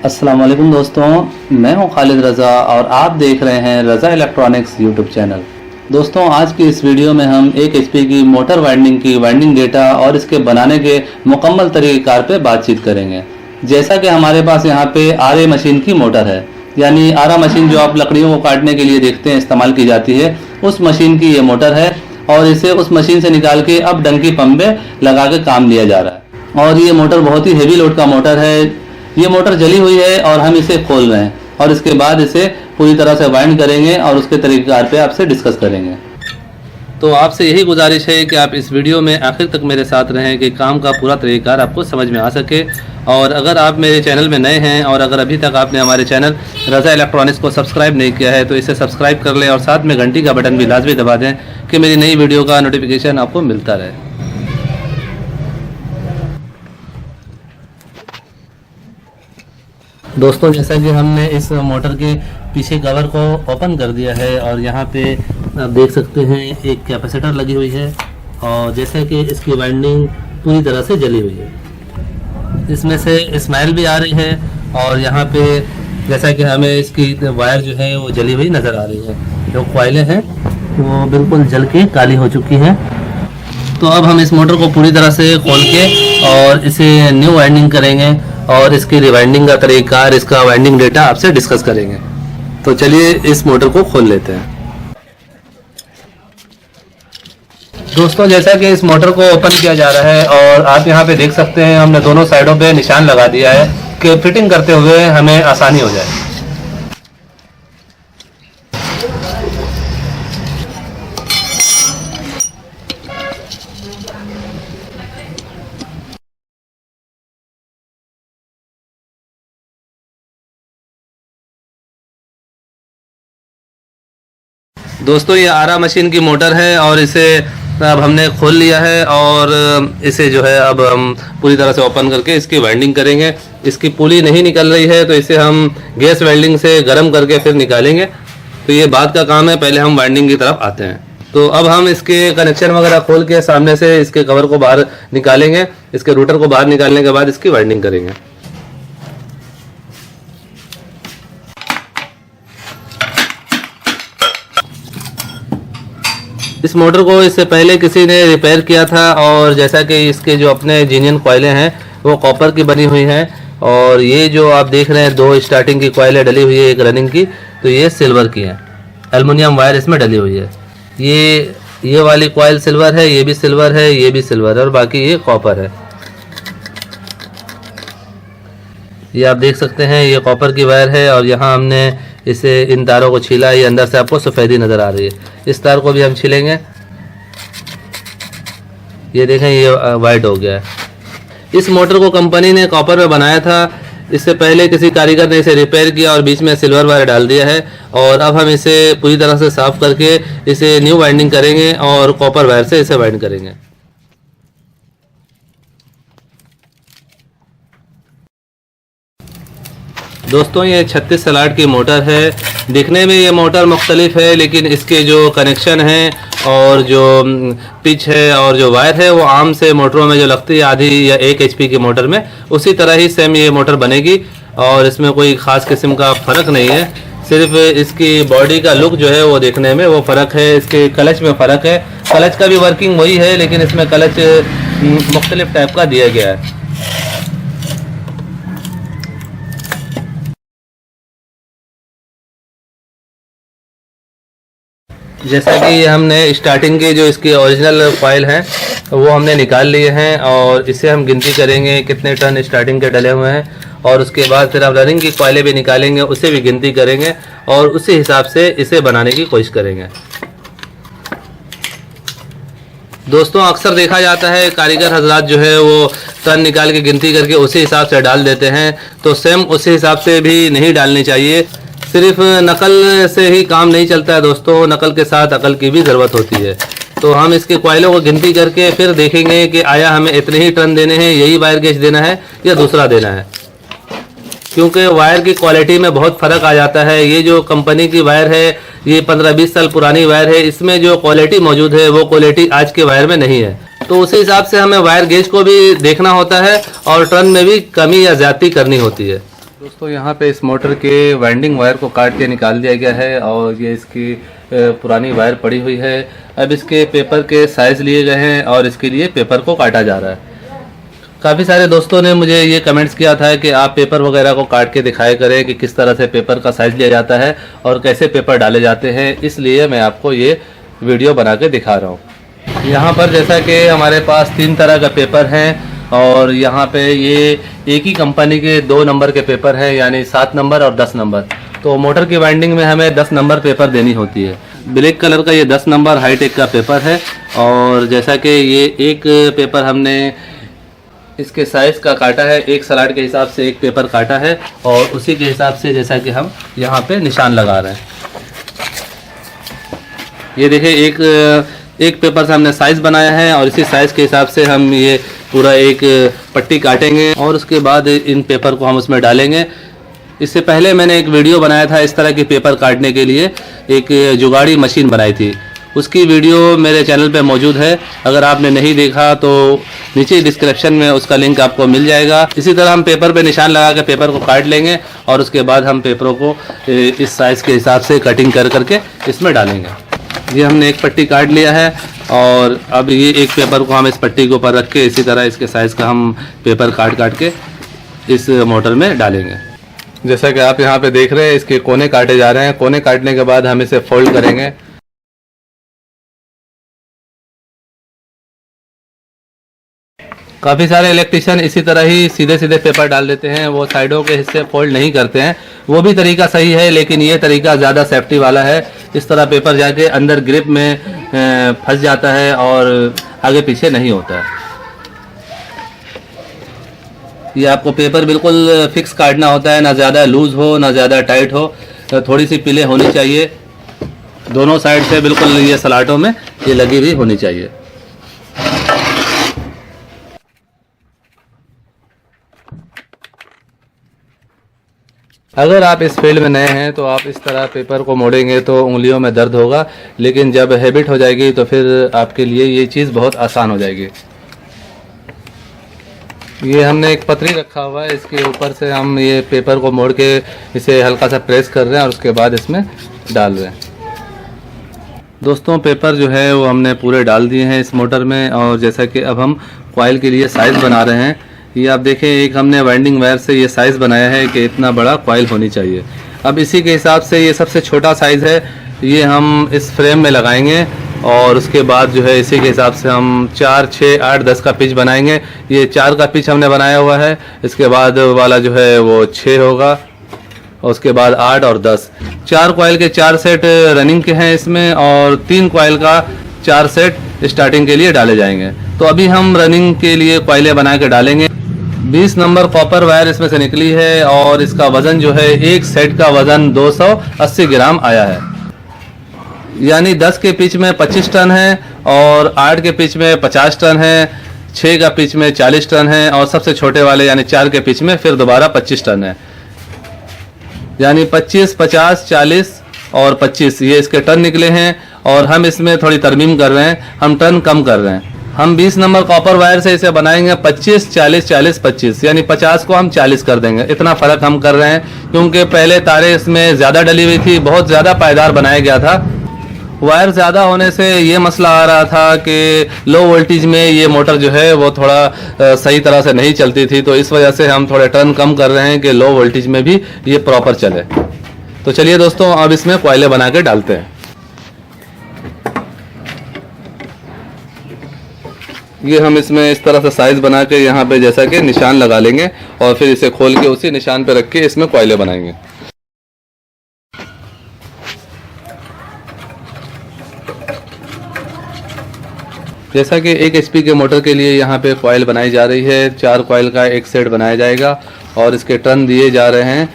अस्सलाम वालेकुम दोस्तों, मैं हूं खालिद रज़ा और आप देख रहे हैं रज़ा इलेक्ट्रॉनिक्स यूट्यूब चैनल। दोस्तों, आज की इस वीडियो में हम 1 HP की मोटर वाइंडिंग की वाइंडिंग डेटा और इसके बनाने के मुकम्मल तरीक़ेकार पे बातचीत करेंगे। जैसा कि हमारे पास यहाँ पे आरे मशीन की मोटर है, यानी आरा मशीन जो आप लकड़ियों को काटने के लिए देखते हैं इस्तेमाल की जाती है, उस मशीन की ये मोटर है और इसे उस मशीन से निकाल के अब डंकी पंप में लगा के काम लिया जा रहा है। और ये मोटर बहुत ही हेवी लोड का मोटर है। ये मोटर जली हुई है और हम इसे खोल रहे हैं और इसके बाद इसे पूरी तरह से वाइंड करेंगे और उसके तरीक़ेकार पे आपसे डिस्कस करेंगे। तो आपसे यही गुजारिश है कि आप इस वीडियो में आखिर तक मेरे साथ रहें कि काम का पूरा तरीक़ेकार आपको समझ में आ सके। और अगर आप मेरे चैनल में नए हैं और अगर अभी तक आपने हमारे चैनल रज़ा इलेक्ट्रॉनिक्स को सब्सक्राइब नहीं किया है तो इसे सब्सक्राइब कर लें और साथ में घंटी का बटन भी लाजमी दबा दें कि मेरी नई वीडियो का नोटिफिकेशन आपको मिलता रहे। दोस्तों, जैसा कि हमने इस मोटर के पीछे कवर को ओपन कर दिया है और यहाँ पे आप देख सकते हैं एक कैपेसिटर लगी हुई है और जैसे कि इसकी वाइंडिंग पूरी तरह से जली हुई है, इसमें से स्मेल भी आ रही है और यहाँ पे जैसा कि हमें इसकी वायर जो है वो जली हुई नज़र आ रही है। जो कॉइलें हैं वो बिल्कुल जल के काली हो चुकी हैं। तो अब हम इस मोटर को पूरी तरह से खोल के और इसे न्यू वाइंडिंग करेंगे और इसकी रिवाइंडिंग का तरीक़ाकार, इसका वाइंडिंग डेटा आपसे डिस्कस करेंगे। तो चलिए इस मोटर को खोल लेते हैं। दोस्तों, जैसा कि इस मोटर को ओपन किया जा रहा है और आप यहाँ पे देख सकते हैं हमने दोनों साइडों पे निशान लगा दिया है कि फिटिंग करते हुए हमें आसानी हो जाए। दोस्तों, ये आरा मशीन की मोटर है और इसे अब हमने खोल लिया है और इसे जो है अब हम पूरी तरह से ओपन करके इसकी वाइंडिंग करेंगे। इसकी पुली नहीं निकल रही है तो इसे हम गैस वेल्डिंग से गर्म करके फिर निकालेंगे। तो ये बाद का काम है, पहले हम वाइंडिंग की तरफ आते हैं। तो अब हम इसके कनेक्शन वगैरह खोल के सामने से इसके कवर को बाहर निकालेंगे, इसके रूटर को बाहर निकालने के बाद इसकी वाइंडिंग करेंगे। इस मोटर को इससे पहले किसी ने रिपेयर किया था और जैसा कि इसके जो अपने जीनियन कॉइलें हैं वो कॉपर की बनी हुई हैं और ये जो आप देख रहे हैं 2 स्टार्टिंग की कॉइलें डली हुई है, एक रनिंग की, तो ये सिल्वर की है। एल्युमिनियम वायर इसमें डली हुई है। ये वाली कॉइल सिल्वर है, ये भी सिल्वर है, ये भी सिल्वर है और बाकी ये कॉपर है। ये आप देख सकते हैं ये कॉपर की वायर है और यहाँ हमने इसे इन तारों को छीला, ये अंदर से आपको सफ़ेदी नज़र आ रही है। इस तार को भी हम छीलेंगे, ये देखें ये वाइट हो गया है। इस मोटर को कंपनी ने कॉपर में बनाया था, इससे पहले किसी कारीगर ने इसे रिपेयर किया और बीच में सिल्वर वायर डाल दिया है और अब हम इसे पूरी तरह से साफ़ करके इसे न्यू वाइंडिंग करेंगे और कॉपर वायर से इसे वाइंड करेंगे। दोस्तों, ये 36 स्लॉट की मोटर है। दिखने में ये मोटर मुख्तलिफ है लेकिन इसके जो कनेक्शन हैं और जो पिच है और जो वायर है वो आम से मोटरों में जो लगती है आधी या 1 HP की मोटर में, उसी तरह ही सेम ये मोटर बनेगी और इसमें कोई ख़ास किस्म का फ़र्क नहीं है। सिर्फ इसकी बॉडी का लुक जो है वो देखने में वो फ़र्क है, इसके क्लच में फ़र्क है। क्लच का भी वर्किंग वही है लेकिन इसमें क्लच मुख्तलिफ टाइप का दिया गया है। जैसा कि हमने स्टार्टिंग के जो इसकी ओरिजिनल फाइल हैं वो हमने निकाल लिए हैं और इसे हम गिनती करेंगे कितने टन स्टार्टिंग के डले हुए हैं और उसके बाद फिर हम रनिंग की कॉइलें भी निकालेंगे, उसे भी गिनती करेंगे और उसी हिसाब से इसे बनाने की कोशिश करेंगे। दोस्तों, अक्सर देखा जाता है कारीगर हजरात जो है वो टन निकाल के गिनती करके उसी हिसाब से डाल देते हैं, तो सेम उसी हिसाब से भी नहीं डालनी चाहिए। सिर्फ नकल से ही काम नहीं चलता है दोस्तों, नकल के साथ अकल की भी ज़रूरत होती है। तो हम इसके कॉइलों को गिनती करके फिर देखेंगे कि आया हमें इतने ही टन देने हैं, यही वायर गेज देना है या दूसरा देना है, क्योंकि वायर की क्वालिटी में बहुत फ़र्क आ जाता है। ये जो कंपनी की वायर है ये 15-20 साल पुरानी वायर है, इसमें जो क्वालिटी मौजूद है वो क्वालिटी आज के वायर में नहीं है। तो उसी हिसाब से हमें वायर गेज को भी देखना होता है और टर्न में भी कमी या ज़्यादती करनी होती है। दोस्तों यहाँ पे इस मोटर के वाइंडिंग वायर को काट के निकाल दिया गया है और ये इसकी पुरानी वायर पड़ी हुई है। अब इसके पेपर के साइज़ लिए गए हैं और इसके लिए पेपर को काटा जा रहा है। काफ़ी सारे दोस्तों ने मुझे ये कमेंट्स किया था कि आप पेपर वगैरह को काट के दिखाया करें कि किस तरह से पेपर का साइज़ लिया जाता है और कैसे पेपर डाले जाते हैं, इसलिए मैं आपको ये वीडियो बना के दिखा रहा हूँ। यहाँ पर जैसा कि हमारे पास 3 तरह का पेपर हैं और यहाँ पे ये एक ही कंपनी के 2 नंबर के पेपर हैं, यानी 7 नंबर और 10 नंबर। तो मोटर की वाइंडिंग में हमें 10 नंबर पेपर देनी होती है। ब्लैक कलर का ये 10 नंबर हाईटेक का पेपर है और जैसा कि ये एक पेपर हमने इसके साइज़ का काटा है, एक सलाड के हिसाब से एक पेपर काटा है और उसी के हिसाब से जैसा कि हम यहाँ पे निशान लगा रहे हैं। ये देखिए एक पेपर से हमने साइज़ बनाया है और इसी साइज़ के हिसाब से हम ये पूरा एक पट्टी काटेंगे और उसके बाद इन पेपर को हम उसमें डालेंगे। इससे पहले मैंने एक वीडियो बनाया था इस तरह के पेपर काटने के लिए, एक जुगाड़ी मशीन बनाई थी। उसकी वीडियो मेरे चैनल पे मौजूद है, अगर आपने नहीं देखा तो नीचे डिस्क्रिप्शन में उसका लिंक आपको मिल जाएगा। इसी तरह हम पेपर पे निशान लगा के पेपर को काट लेंगे और उसके बाद हम पेपरों को इस साइज़ के हिसाब से कटिंग कर करके इसमें डालेंगे। ये हमने एक पट्टी काट लिया है और अब ये एक पेपर को हम इस पट्टी के ऊपर रख के इसी तरह इसके साइज़ का हम पेपर काट के इस मोटर में डालेंगे। जैसा कि आप यहाँ पे देख रहे हैं, इसके कोने काटे जा रहे हैं। कोने काटने के बाद हम इसे फोल्ड करेंगे। काफ़ी सारे इलेक्ट्रिशियन इसी तरह ही सीधे सीधे पेपर डाल देते हैं, वो साइडों के हिस्से फोल्ड नहीं करते हैं। वो भी तरीका सही है, लेकिन ये तरीका ज़्यादा सेफ्टी वाला है। इस तरह पेपर जाके अंदर ग्रिप में फंस जाता है और आगे पीछे नहीं होता है। ये आपको पेपर बिल्कुल फिक्स काटना होता है, ना ज़्यादा लूज़ हो ना ज़्यादा टाइट हो, थोड़ी सी पिले होनी चाहिए। दोनों साइड से बिल्कुल ये सलाटों में ये लगी हुई होनी चाहिए। अगर आप इस फील्ड में नए हैं तो आप इस तरह पेपर को मोड़ेंगे तो उंगलियों में दर्द होगा, लेकिन जब हैबिट हो जाएगी तो फिर आपके लिए ये चीज़ बहुत आसान हो जाएगी। ये हमने एक पतरी रखा हुआ है, इसके ऊपर से हम ये पेपर को मोड़ के इसे हल्का सा प्रेस कर रहे हैं और उसके बाद इसमें डाल रहे हैं। दोस्तों पेपर जो है वो हमने पूरे डाल दिए हैं इस मोटर में और जैसा कि अब हम कॉइल के लिए साइज़ बना रहे हैं। ये आप देखें, एक हमने वाइंडिंग वायर से ये साइज़ बनाया है कि इतना बड़ा कॉइल होनी चाहिए। अब इसी के हिसाब से ये सबसे छोटा साइज़ है, ये हम इस फ्रेम में लगाएंगे और उसके बाद जो है इसी के हिसाब से हम 4, 6, 8, 10 का पिच बनाएंगे। ये 4 का पिच हमने बनाया हुआ है, इसके बाद वाला जो है वो 6 होगा और उसके बाद 8 और 10। 4 कॉइल के 4 सेट रनिंग के हैं इसमें और 3 कॉइल का 4 सेट स्टार्टिंग के लिए डाले जाएंगे। तो अभी हम रनिंग के लिए कॉइलें बना के डालेंगे। 20 नंबर कॉपर वायर इसमें से निकली है और इसका वज़न जो है एक सेट का वज़न 280 ग्राम आया है, यानी 10 के पिच में 25 टन है और 8 के पिच में 50 टन है, 6 का पिच में 40 टन है और सबसे छोटे वाले यानी 4 के पिच में फिर दोबारा 25 टन है, यानी 25, 50, 40 और 25 ये इसके टन निकले हैं। और हम इसमें थोड़ी तरमीम कर रहे हैं, हम टन कम कर रहे हैं। हम 20 नंबर कॉपर वायर से इसे बनाएंगे 25, 40, 40, 25, यानी 50 को हम 40 कर देंगे। इतना फ़र्क हम कर रहे हैं क्योंकि पहले तारे इसमें ज़्यादा डली हुई थी, बहुत ज़्यादा पायदार बनाया गया था। वायर ज़्यादा होने से ये मसला आ रहा था कि लो वोल्टेज में ये मोटर जो है वो थोड़ा सही तरह से नहीं चलती थी, तो इस वजह से हम थोड़े टर्न कम कर रहे हैं कि लो वोल्टेज में भी ये प्रॉपर चले। तो चलिए दोस्तों अब इसमें कॉइलें बना के डालते हैं। ये हम इसमें इस तरह से साइज़ बना के यहाँ पे जैसा कि निशान लगा लेंगे और फिर इसे खोल के उसी निशान पे रख के इसमें कॉइलें बनाएंगे। जैसा कि 1 HP के मोटर के लिए यहाँ पे कॉइल बनाई जा रही है, 4 कॉइल का एक सेट बनाया जाएगा और इसके टर्न दिए जा रहे हैं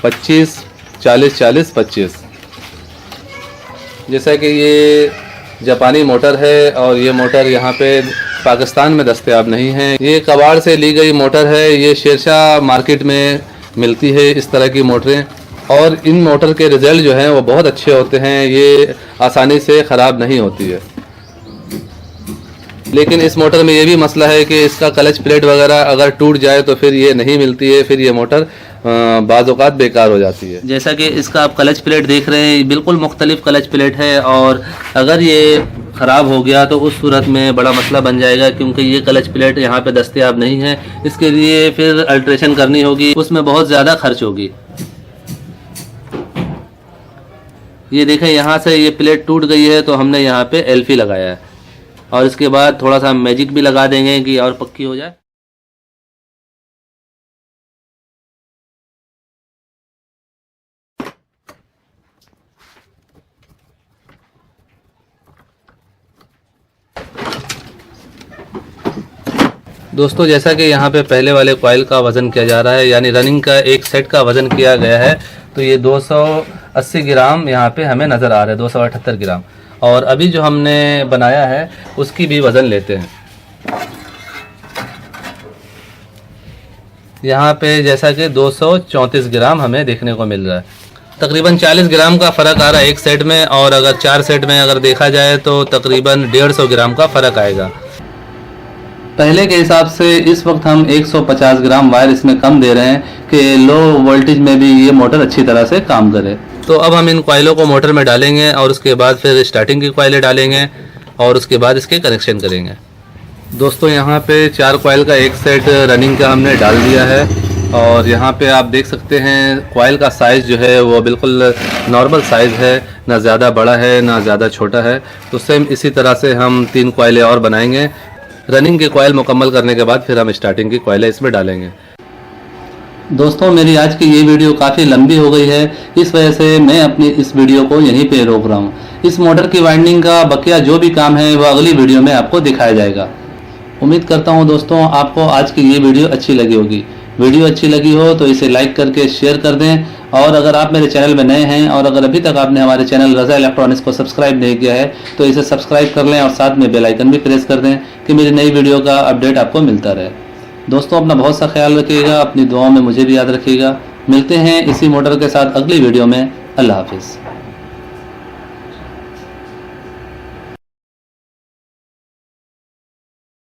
25, 40, 40, 25। जैसा कि ये जापानी मोटर है और ये मोटर यहाँ पे पाकिस्तान में दस्तयाब नहीं है, ये कबाड़ से ली गई मोटर है। ये शेरशाह मार्केट में मिलती है इस तरह की मोटरें और इन मोटर के रिज़ल्ट जो हैं वो बहुत अच्छे होते हैं, ये आसानी से ख़राब नहीं होती है। लेकिन इस मोटर में ये भी मसला है कि इसका क्लच प्लेट वगैरह अगर टूट जाए तो फिर ये नहीं मिलती है, फिर ये मोटर बाज़ औक़ात बेकार हो जाती है। जैसा कि इसका आप क्लच प्लेट देख रहे हैं, बिल्कुल मुख्तलिफ क्लच प्लेट है, और अगर ये ख़राब हो गया तो उस सूरत में बड़ा मसला बन जाएगा, क्योंकि ये क्लच प्लेट यहाँ पे दस्तयाब नहीं है। इसके लिए फिर अल्ट्रेशन करनी होगी, उसमें बहुत ज़्यादा खर्च होगी। ये देखें, यहाँ से ये प्लेट टूट गई है तो हमने यहाँ पे एल्फी लगाया है, और इसके बाद थोड़ा सा मैजिक भी लगा देंगे कि और पक्की हो जाए। दोस्तों, जैसा कि यहाँ पे पहले वाले कॉइल का वज़न किया जा रहा है, यानी रनिंग का एक सेट का वज़न किया गया है, तो ये 280 ग्राम यहाँ पे हमें नज़र आ रहा है, 278 ग्राम। और अभी जो हमने बनाया है उसकी भी वज़न लेते हैं। यहाँ पे जैसा कि 234 ग्राम हमें देखने को मिल रहा है। तकरीबन 40 ग्राम का फ़र्क आ रहा है एक सेट में, और अगर 4 सेट में अगर देखा जाए तो तकरीबन 150 ग्राम का फ़र्क आएगा। पहले के हिसाब से इस वक्त हम 150 ग्राम वायर इसमें कम दे रहे हैं कि लो वोल्टेज में भी ये मोटर अच्छी तरह से काम करे। तो अब हम इन कॉइलों को मोटर में डालेंगे, और उसके बाद फिर स्टार्टिंग की कॉइलें डालेंगे, और उसके बाद इसके कनेक्शन करेंगे। दोस्तों, यहाँ पे 4 कॉइल का एक सेट रनिंग का हमने डाल दिया है, और यहाँ पे आप देख सकते हैं कॉइल का साइज़ जो है वो बिल्कुल नॉर्मल साइज़ है, ना ज़्यादा बड़ा है ना ज़्यादा छोटा है। तो सेम इसी तरह से हम 3 कॉइलें और बनाएंगे। रनिंग की कॉइल मुकम्मल करने के बाद फिर हम स्टार्टिंग की कॉइलें इसमें डालेंगे। दोस्तों, मेरी आज की ये वीडियो काफ़ी लंबी हो गई है, इस वजह से मैं अपनी इस वीडियो को यहीं पे रोक रहा हूँ। इस मोटर की वाइंडिंग का बकिया जो भी काम है वो अगली वीडियो में आपको दिखाया जाएगा। उम्मीद करता हूँ दोस्तों आपको आज की ये वीडियो अच्छी लगी होगी। वीडियो अच्छी लगी हो तो इसे लाइक करके शेयर कर दें, और अगर आप मेरे चैनल में नए हैं और अगर अभी तक आपने हमारे चैनल रज़ा इलेक्ट्रॉनिक्स को सब्सक्राइब नहीं किया है तो इसे सब्सक्राइब कर लें, और साथ में बेल आइकन भी प्रेस कर दें कि मेरी नई वीडियो का अपडेट आपको मिलता रहे। दोस्तों, अपना बहुत सा ख्याल रखिएगा, अपनी दुआओं में मुझे भी याद रखिएगा। मिलते हैं इसी मोटर के साथ अगली वीडियो में। अल्लाह हाफिज़।